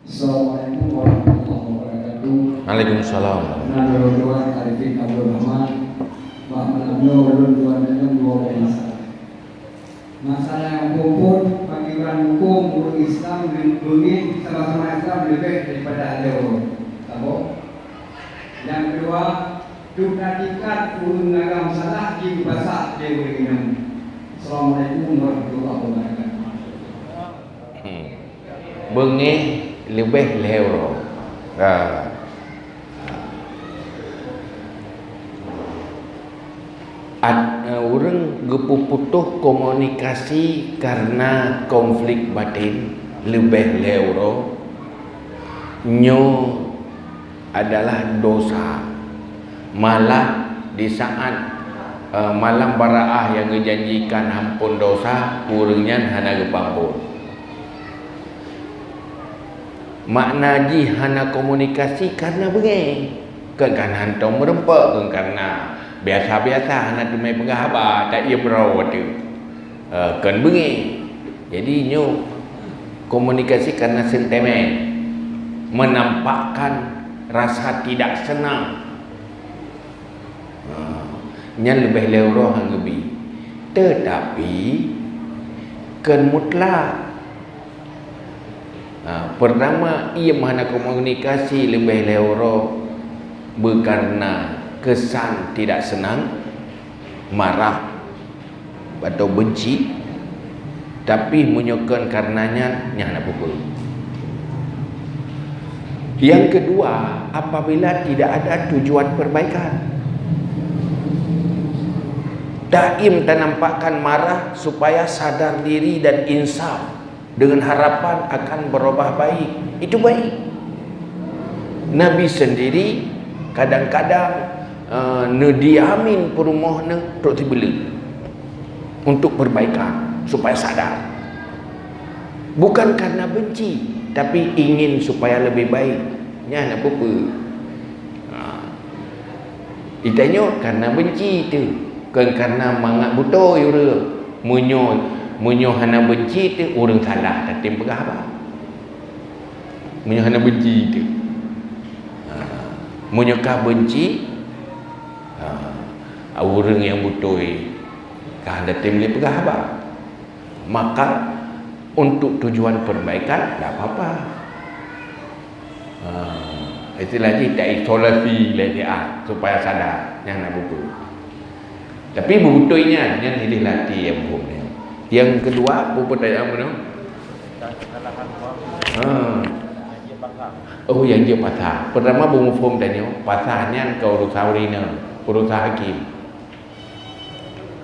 Assalamualaikum warahmatullahi wabarakatuh. Waalaikumsalam. Nado Tuan Arifin Abdul Rahman, Pak Malamno ulun tuannya dua masalah. Masalah yang puput panggilan hukum urut Islam melindungi sama-sama Islam lebih daripada jauh. Tahu? Yang kedua, duka tingkat urut agama salah di bahasa jauh dengan. Assalamualaikum warahmatullahi wabarakatuh. Bengi lebih lewro. Orang gepuputuh komunikasi karena konflik batin lebih lewro nyo adalah dosa. Malah di saat malam baraah yang dijanjikan ampun dosa, urangnya hana gepampun. Makna ji hana komunikasi karena bengi kan hantam merempak kan karena biasa-biasa hana temai pengahaba tak ia berawat tu kan bengi. Jadi nyo komunikasi karena sentimen, menampakkan rasa tidak senang, nya lebih lewroh hang gebi. Tetapi kan mutlak. Pertama, ia mana komunikasi lebih lewro berkarena kesan tidak senang, marah atau benci, tapi menyokong karenanya nyana pukul. Yang kedua, apabila tidak ada tujuan perbaikan, daim menampakkan marah supaya sadar diri dan insaf dengan harapan akan berubah baik, itu baik. Nabi sendiri kadang-kadang diamin perumah roti beli untuk perbaikan supaya sadar, bukan karena benci tapi ingin supaya lebih baik. Nya nak apa? Ditanya karena benci tu, kan karena mangat buto yura munyo hana benci tu orang salah tak tim pegah apa. Munyo hana benci tu. Munyo ka benci orang yang butoi ka ada tim dia pegah apa. Maka untuk tujuan perbaikan tak apa-apa. Istilahnya tak isolasi dia supaya sadar yang nak butuh. Tapi butuhnya yang hilih latih yang hukum. Yang kedua, apa tanya apa tu? Oh, yang dia pasal. Pertama bungu form tanya, pasalnya kau urusan urina, urusan hakim.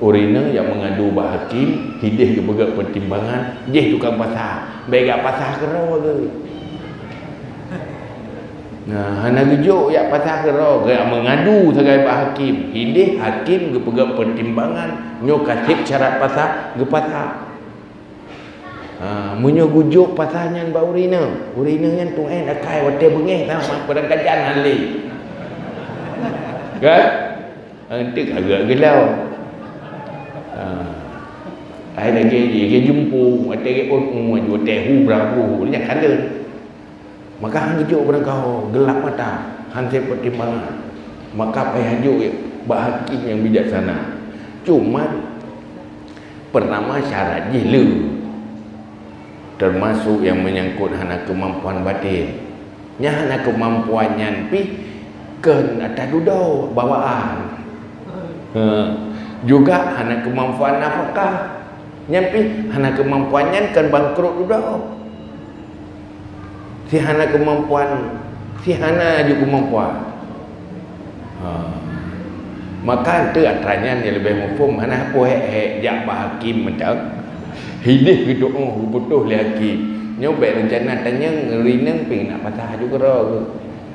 Urina yang mengadu bah hakim, hidih ke bergerak pertimbangan, jeh tukang pasal. Baik pasal kerau ke? Nah, hana gejuk ya pasal kerau, gak mengadu sebagai bah hakim. Hidih hakim ke bergerak pertimbangan, nyo kasih syarat pasal ke pasal. Munyo gujuk pasalnya mbak urina yang tu dah kai wate bengih sama padang kajan hali. Kan? Nanti agak gelau. Ai lagi dia jumpu wate ke on wate tehu brabu nya kale. Maka hang gujuk barang kau gelap mata, hang saya pertimbangan. Maka payah hajuk mbak hakim yang bijaksana. Cuma pertama syarat jilu, termasuk yang menyangkut hana kemampuan batin. Nya hana kemampuannya pi ken atas dudau bawaan. Juga hana kemampuan nafkah. Nyampi hana kemampuannya kan bangkrut dudau. Si hana kemampuan, si hana juga kemampuan. Maka itu atranya dia lebih mufum hana apa jak hakim mentak. Hidih gitu butuh lagi. Nyobek rencana tanya ngerineng ping nak pasah juga ro.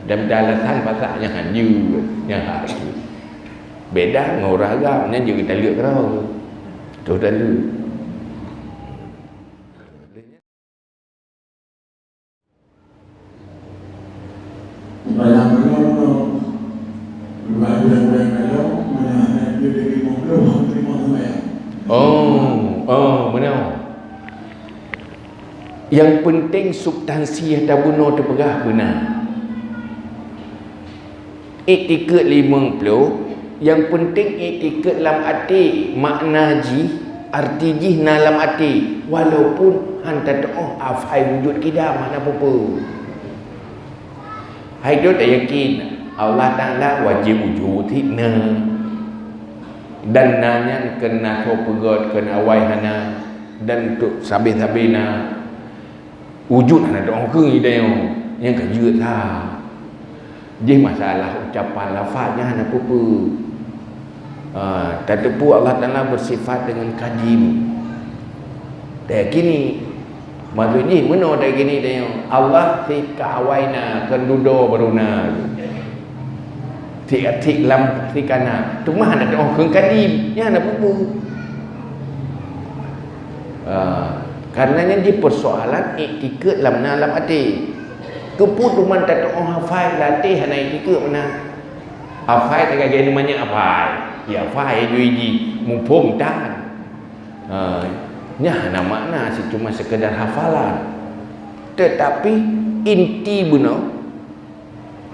Dan alasan pasahnya hanyu nya hakim. Beda ngoragamnya juga kita lihat ro. Tu dulu. Yang penting substansi atau bunuh terpegah benar. Iktikad 50. Yang penting iktikad dalam hati, makna ji, arti ji dalam hati. Walaupun hantar doa afai wujud kita mana apa-apa. Hai tu tak yakin Allah Ta'ala wajib wujud hikna. Dan nanya kena pegot kena awai hana dan untuk sabih-sabihna wujud hana doa ke hidayah yang kerja tak. Jadi masalah ucapan lafaznya hana apa-apa. Tetapi Allah Ta'ala bersifat dengan kadim. Tak kini maksudnya mana tak kini dia Allah si kawaina kendudo baruna tik lam si kana tu mah ada doa ke kadim nya ada bubu. Karenanya di persoalan iktikad dalam hati. Keputusan tak doa hafal latih hana iktikad mana. Hafal tak gaya namanya hafal. Ya hafal juiji mumpung tak. Nya hana makna cuma sekedar hafalan. Tetapi inti benar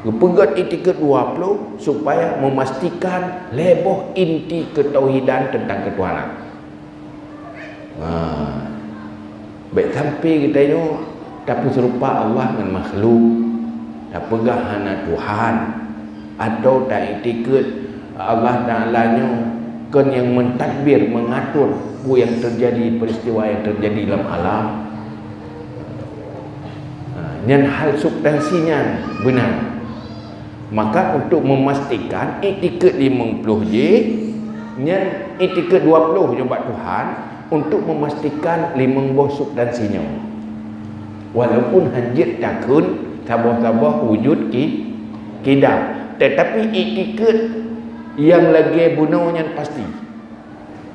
pegat iktikad 20 supaya memastikan leboh inti ketauhidan tentang ketuhanan. Baik sampai kita itu tapi serupa Allah dengan makhluk, tak pegah hana Tuhan, atau tak iktikad Allah Ta'ala kan yang mentadbir, mengatur apa yang terjadi, peristiwa yang terjadi dalam alam. Yang hal substansinya benar. Maka untuk memastikan iktikad 50 je, yang iktikad 20 je buat Tuhan, untuk memastikan 50 substansinya. Walaupun hajat takun sabah-sabah wujud kidam, tetapi iktikad yang lagi bunaunya pasti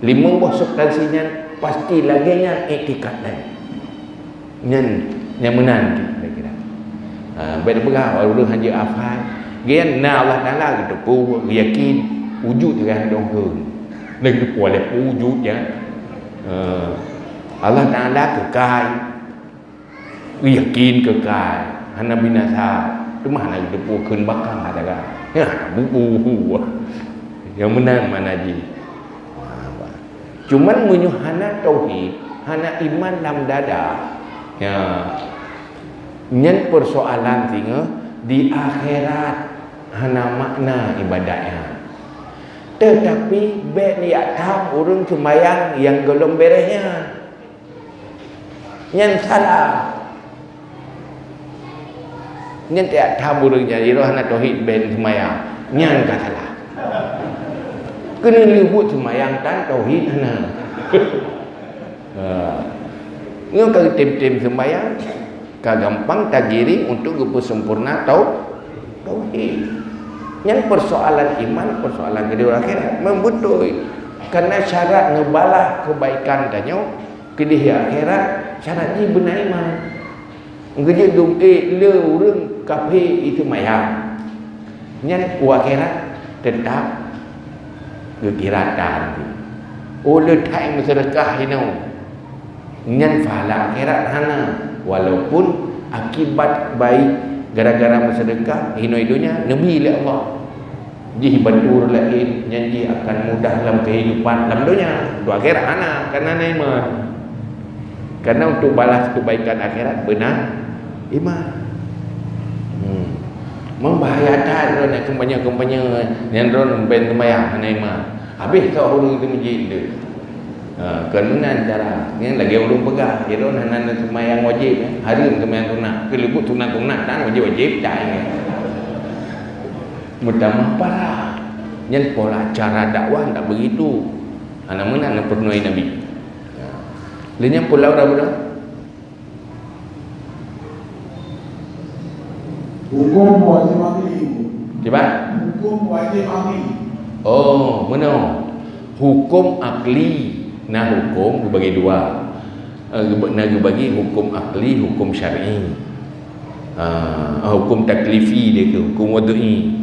50 substansinya pasti lagi nya iktikad yang menanti kira-kira. Baik berah orang hanya afal gian na Allah Taala gitu pu yakin wujud dengan dong hương nên boleh là wujud ya. Allah Taala kekal, yakin kekal, hana binasa. Cuma hana depu keun bakang ada kan. Ya, bubu. Yang menang mana ji. Cuman menyuh hana tauhid, hana iman dalam dada. Ya. Nyen persoalan singa di akhirat hana makna ibadahnya. Tetapi baik niat tahu orang sembahyang yang golong beresnya. Yang salah. Yang tak tahu orang jadi rohana tauhid baik sembahyang. Yang tak salah. Kena libut sembahyang tan tauhid hana. Ngau kalau tim-tim sembahyang gampang tagiring untuk sempurna tauhid. Yang persoalan iman, persoalan kedua akhirat membutuh. Karena syarat ngebalah kebaikan danyo kedih akhirat syaratnya benar iman. Ngejek dum le urang kafe itu mayang. Yang akhirat tetap kekiratan. Oleh time sedekah ini. Yang pahala akhirat hana walaupun akibat baik gara-gara bersedekah hinoidunya nabi oleh Allah. Ji bantu lain janji akan mudah dalam kehidupan dalam dunia, du akhirat ana karena iman. Karena untuk balas kebaikan akhirat benar iman. Membahayakan orang kembanya yang ron ben sembahyang ana iman. Habis tak orang itu masjid dia. Kenunan cara yang lagi ulung pegang jadi orang sembahyang wajib hari sembahyang sunat kelibut sunat dan wajib cai mudah parah yang pola cara dakwah tak begitu anak mana penuhi Nabi lainnya pulau dah budak hukum wajib mati coba hukum wajib mati mana hukum akli. Nah hukum dibagi dua. Dibagi hukum akli, hukum syar'i. Hukum taklifi dia ke, hukum wad'i.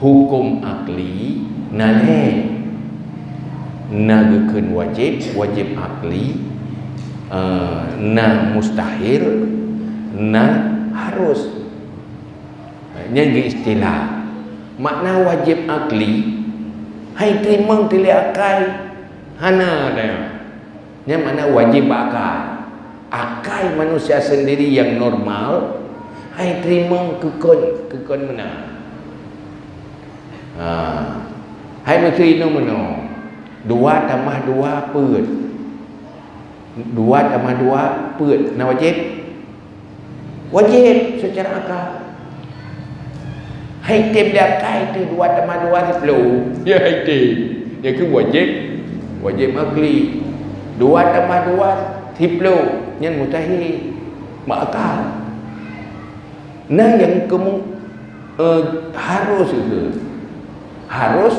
Hukum akli naleh nagakeun wajib akli na mustahil, na harus. Yang istilah makna wajib akli, hai terima tili akai hana dia. Yang mana wajib akal. Akal manusia sendiri yang normal, hai terima kekon mana. Hai menteri no meno. 2 tambah 2 peut. 2 tambah 2 peut. Na wajib? Wajib secara akal. Hai tim dia kai tu 2 tambah 2 10. Ya hai tim. Dia ke wajib. Wajib akli. 2 tambah 2 10. Yang mustahil. Mak akal. Nah yang harus itu. Harus,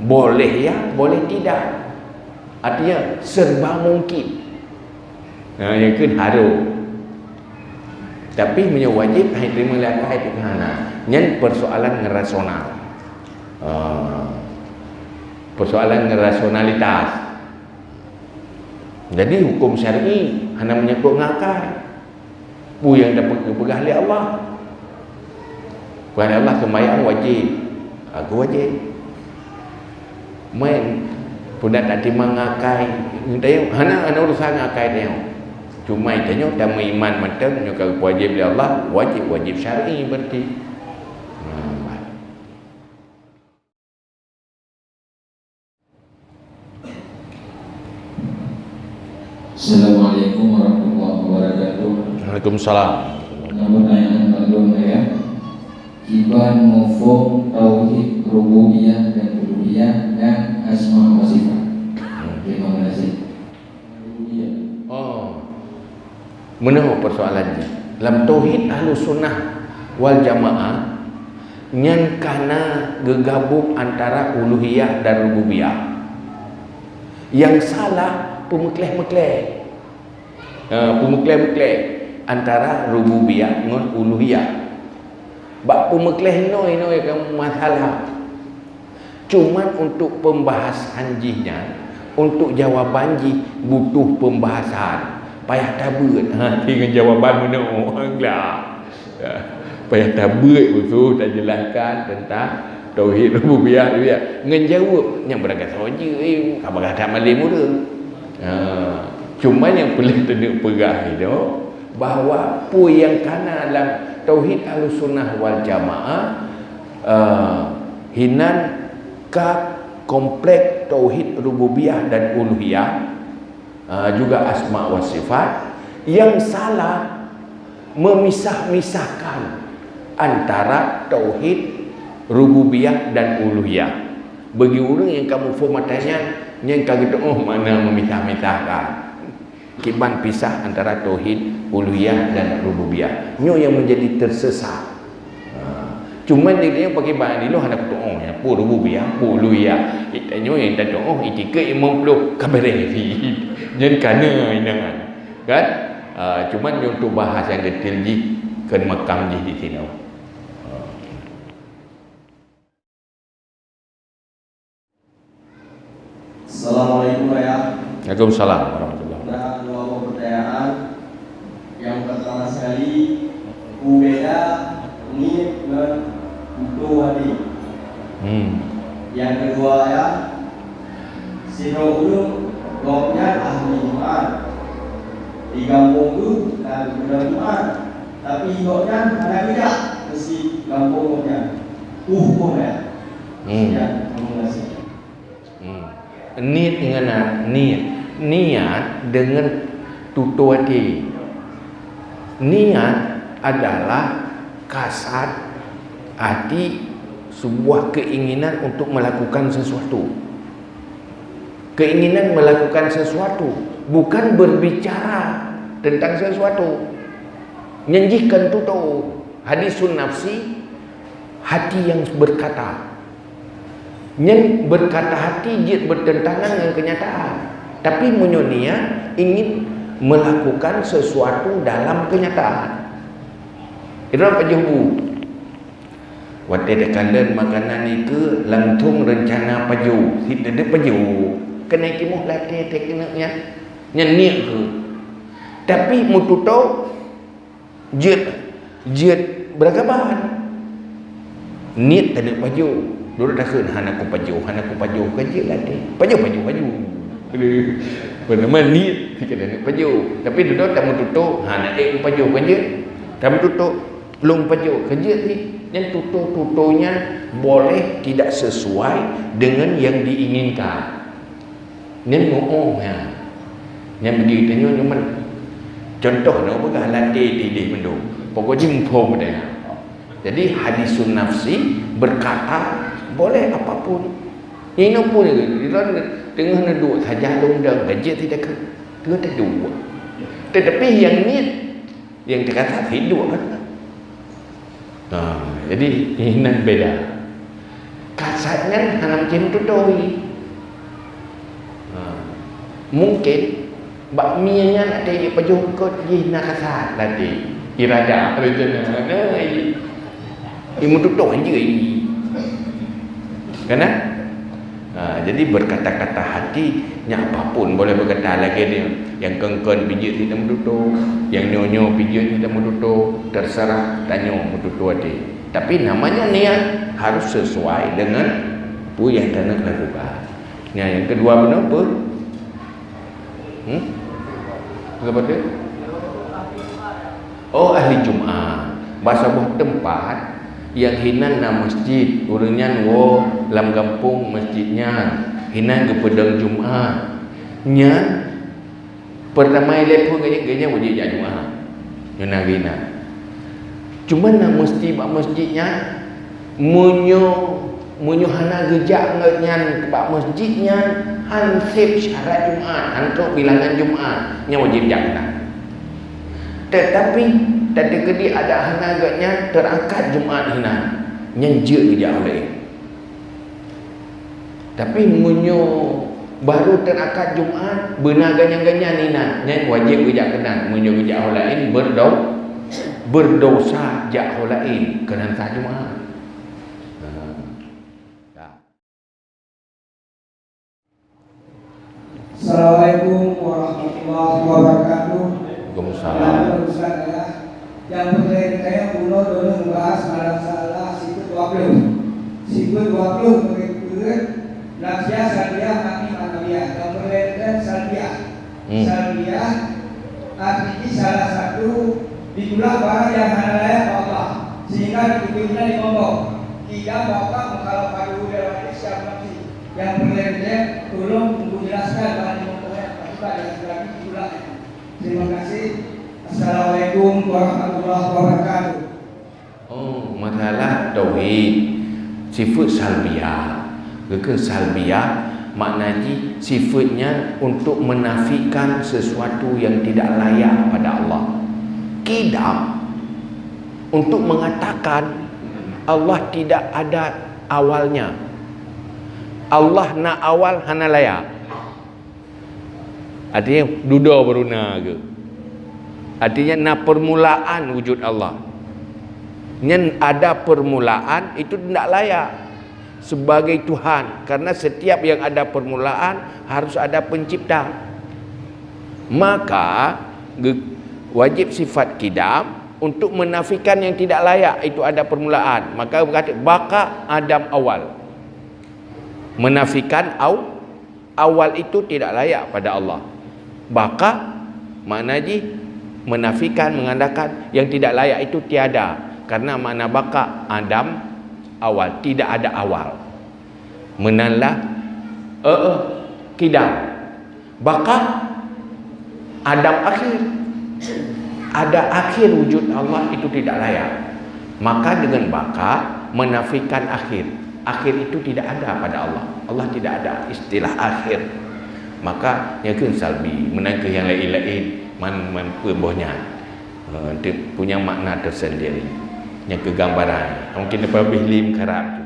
boleh ya, boleh tidak. Artinya serba mungkin. Yang ke harus. Tapi punya wajib hai terima lakai itu kana. Yang persoalan rasional. Persoalan rasionalitas. Jadi hukum syar'i hanya menyangkut ngakai. Bu yang dapat kepegah oleh Allah. Kepada Allah sembahyang wajib. Aku wajib. Main pun tak terima ngakai. Tengok hana urusan ngakai tengok. Cuma tengok dah iman matang kalau wajib oleh Allah, wajib syar'i berarti. Assalamualaikum warahmatullahi wabarakatuh. Waalaikumsalam. Pertanyaan belum ya. Iban mafhum tauhid rububiyah dan uluhiyah dan asma wa sifat. Terima kasih. Mana persoalannya? Dalam tauhid Ahlus Sunnah wal Jamaah yang kana gegabung antara uluhiyah dan rububiyah. Yang salah pemekleh-mekleh. Pemekleh-mekleh antara rububiyah dengan uluhiyah. Bak pemekleh noi kamu masalah. Cuman untuk pembahasan jihnya, untuk jawaban jih butuh pembahasan. Payah tabut. Dengan jawaban mana lah. Payah tabut betul tak jelaskan tentang tauhid rububiyah dia. Ngejawab yang beragam saja abang ada malih muda. Cuma yang perlu tenduk pegah itu bahawa pu yang kana dalam tauhid Ahlussunnah wal Jamaah hinan ka komplek tauhid rububiyah dan uluhiyah, juga asma wa sifat. Yang salah memisah-misahkan antara tauhid rububiyah dan uluhiyah. Bagi orang yang kamu formatanya yang kata mana memisah-misahkan. Kiban pisah antara tauhid uluhiyah dan rububiyah. Nyo yang menjadi tersesat. Cuma dia pakai bahan dulu hendak doa ya, pu rububiyah, pu uluhiyah. Itanya yang tak doa itika imam peluk kaberefi. Jangan kana inangan. Kan? Cuma untuk bahas yang detail ji kan makam ji di sini. Assalamualaikum ya. Waalaikumsalam warahmatullahi wabarakatuh. Ada dua pertanyaan. Yang pertama sekali, beda ini dengan untuk wadi. Yang kedua ya, sino ulung gopnya ahli iman. Di kampung itu dan benar iman. Tapi gopnya ada beda mesti kampung gopnya. Ya. Ya, terima kasih. Niat dengan niat dengan tutu hati. Niat adalah kasat hati, sebuah keinginan untuk melakukan sesuatu. Keinginan melakukan sesuatu, bukan berbicara tentang sesuatu. Nyanjikan tutu hadisun nafsi, hati yang berkata. Yang berkata hati dia bertentangan dengan kenyataan. Tapi menyonia ingin melakukan sesuatu dalam kenyataan. Itu apa jauh? Waktu dekalan makanan itu lantung rencana paju. Tidak ada paju. Kena kimuh latih tekniknya. Nyanyi ke. Tapi mututo jet beragaman. Niat tak nak baju. Dulu dah kena hana ku baju kerja lah dia. Baju. Bernama niat kita nak baju. Tapi dulu tak mututo hana ku baju kerja. Tak mututo long baju kerja ni. Yang tuto-tutonya boleh tidak sesuai dengan yang diinginkan. Yang ngomong ya. Yang begitu cuma contoh nak pegang latih di mendung. Pokoknya mumpung dia. Jadi hadisun nafsi berkata boleh apapun. Ini pun dia tengah duduk saja lundang gaji tidak ke. Dia tak dua. Tetapi yang ni yang dikata hidup kan. Jadi ini beda. Kasarnya hanya macam tu doi. Mungkin bakmianya nak dia pejokot ye nak kasar tadi. Irada rencana. Ilmu tutup je ini. Kan? Jadi berkata-kata hati yang apapun boleh berkata lagi dia. Yang kengkon pijit tidak menutup, yang nyonyo pijit tidak menutup, terserah tanya menutup hati. Tapi namanya niat harus sesuai dengan apa yang kita nak lakukan. Yang kedua benar apa? Apa dia? Oh, ahli Jumaat. Bahasa buah tempat yang hinan na masjid, urangnya lam kampung masjidnya hinan ke pedang Jumaat. Nya pertama telepon gaya wajib jak Jumaat. Nyana gina. Cuma na mesti bak masjidnya munyo hana gejak ngan bak masjidnya hansip syarat Jumaat, hantuk bilangan Jumaat nya wajib jak. Tetapi tadi kedi ada hana agaknya terangkat Jumaat hinan nyenjek gejak oleh. Tapi munyo baru terangkat Jumaat benar ganyan-ganyan hinan nya wajib gejak kenan munyo gejak lain berdosa jak lain kena tak Jumaat. Assalamualaikum warahmatullahi wabarakatuh. Waalaikumsalam. Yang berkaitan saya pulau dulu membahas masalah sikut 20. Sikut 20 berikut Laksia Salbiah Mami Manawiah. Yang berkaitan Salbiah. Salbiah artinya salah satu ditulah barang yang halal Allah sehingga dikuburnya di pondok. Tidak bapak kalau padu dari siapa sih yang berkaitan tolong menjelaskan bahan pokoknya juga yang lagi itulah. Terima kasih. Assalamualaikum warahmatullahi wabarakatuh. Oh, masalah tauhid sifat salbiah. Salbiah maknanya sifatnya untuk menafikan sesuatu yang tidak layak pada Allah. Qidam untuk mengatakan Allah tidak ada awalnya. Allah nak awal hana layak. Artinya duda beruna ke. Artinya nak permulaan wujud Allah. Yang ada permulaan itu tidak layak sebagai Tuhan. Karena setiap yang ada permulaan harus ada pencipta. Maka wajib sifat qidam untuk menafikan yang tidak layak itu ada permulaan. Maka berkata baka Adam awal. Menafikan awal itu tidak layak pada Allah. Baka maknanya menafikan, mengandalkan yang tidak layak itu tiada. Karena makna baka Adam awal, tidak ada awal. Menanlah qidam. Baka Adam akhir. Ada akhir wujud Allah itu tidak layak. Maka dengan baka menafikan akhir. Akhir itu tidak ada pada Allah. Allah tidak ada istilah akhir. Maka yang salbi menangkah yang lain-lain man perbohnya punya makna tersendiri. Yang kegambaran mungkin lebih lim kerap tu.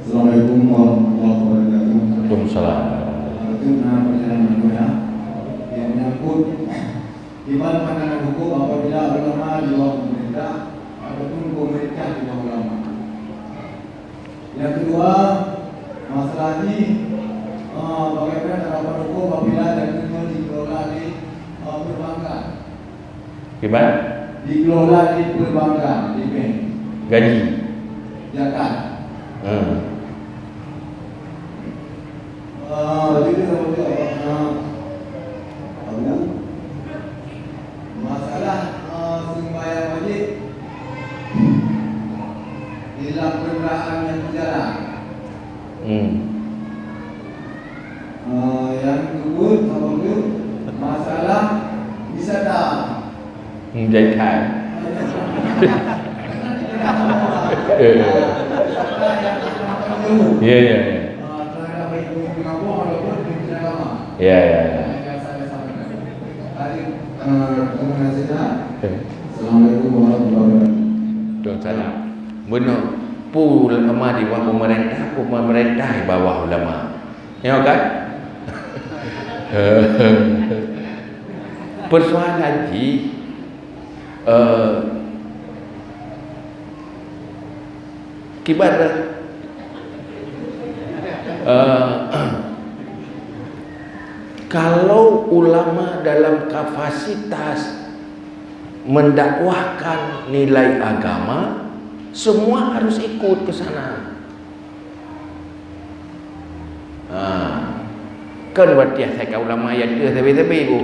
Assalamualaikum warahmatullahi wabarakatuh. Waalaikumsalam. Itu perjalanan saya yang menyangkut gimana pandangan hukum apabila ulama di bawah pemerintah ataupun pemerintah di bawah ulama. Yang kedua, masalah ini bagaimana Gimana? Dikelola di perbankan, di bank. Gaji. Zakat. Jadi masalah sembahyang wajib dalam kenderaan yang berjalan. Yang kedua, masalah wisata. Jadi kan. Ya. Ya. Assalamualaikum warahmatullahi wabarakatuh. Salam. Benar. Ulama di bawah pemerintah di bawah ulama. Ya kan? Persoalan haji kibarat kalau ulama dalam kapasitas mendakwahkan nilai agama, semua harus ikut ke sana. Kan wadah saya ulama yang dia tapi ibu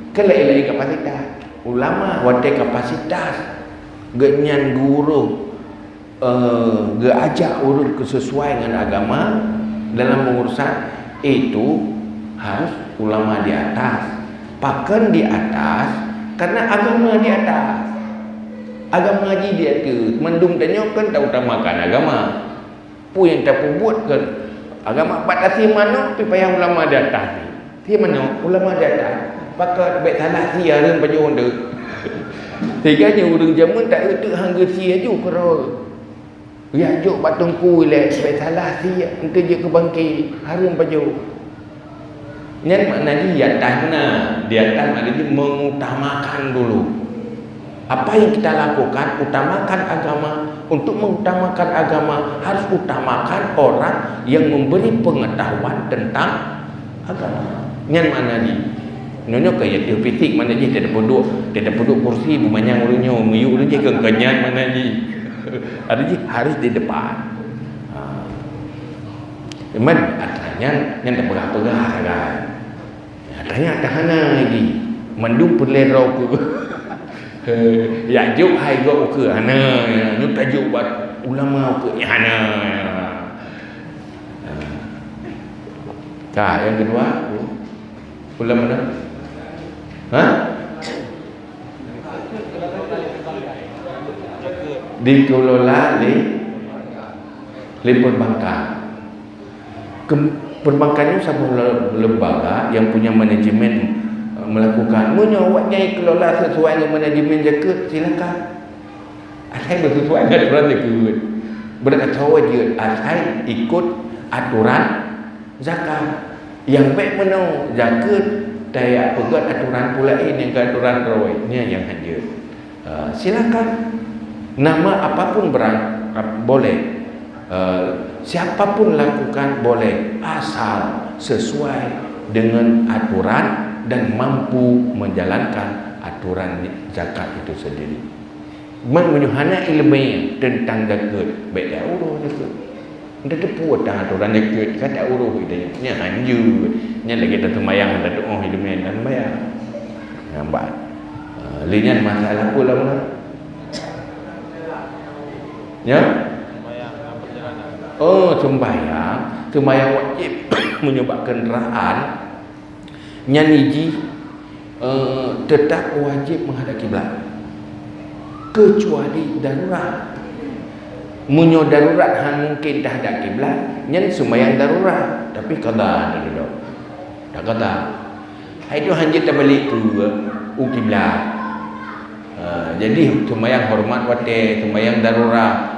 kelai kapasitas ulama wadah kapasitas genyan guru ajak urut kesesuaian dengan agama dalam pengurusan itu harus ulama di atas, pakan di atas karena agama di atas. Agama haji dia ke mendung tanya kan tak utamakan agama. Pu yang tak buat kan agama batasi mana pi payah ulama di atas ni. Ti mana ulama di atas. Pakat baik salah sia reun baju onde. Tiganya urang jamun tak euteuk hangga sia ju kero. Ya juk batung kui le baik salah sia engke je ke bangki harum baju. Nyan makna di atas mana? Di atas maknanya mengutamakan dulu. Apa yang kita lakukan, utamakan agama. Untuk mengutamakan agama, harus utamakan orang yang memberi pengetahuan tentang agama. Nyan mana ni? Nyonya kaya teopetik mana ni? Tidak penduk kursi bumanyang ulunyo, meyuk ulunyo kenyan mana ni? Harus di depan. Cuman akhirnya yang tak pegah-pegah kan. Akhirnya tahanan lagi. Mandung perlerau ke. Ya juk hai go ke ana nu tajuk buat ulama ke ana. Yang kedua ulama dah. Dikelola di perbankan. Perbankan itu sebuah lembaga yang punya manajemen melakukan menyawatnya kelola sesuai dengan manajemen zakat, silakan. Asal bersesuaian dengan aturan zakat. Berkata wajib asal ikut aturan zakat. Yang baik menau zakat daya pegat aturan pula ini ke aturan roy. Ini yang hadir. Silakan. Nama apapun boleh. Siapapun lakukan boleh asal sesuai dengan aturan dan mampu menjalankan aturan zakat itu sendiri. Menyuhana ilmu tentang zakat, baik dah urus zakat. Ndak tepuat dah aturan zakat, kan tak urus dia. Nya anjur, nya lagi dah sembahyang dah doa ilmu dan bayar. Nampak. Linyan masalah pula mana? Ya? Oh, sembahyang wajib menyebabkan kenderaan nyaniji tetap wajib menghadap kiblat kecuali darurat. Munyo darurat han mungkin dah hadap kiblat, nyan sembahyang darurat tapi qada dah. Tak qada. Hai tu hanya terbalik ke kiblat. Jadi sembahyang hormat wate, sembahyang darurat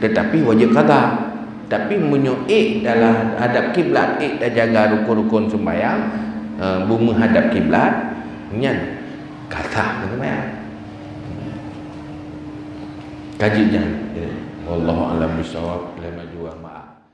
tetapi wajib qada. Tapi munyo dalam hadap kiblat, dah jaga rukun-rukun sembahyang, bumi hadap kiblat, nyan kata sembahyang. Kajinya. Wallahu a'lam bishawab. Lama jua maaf.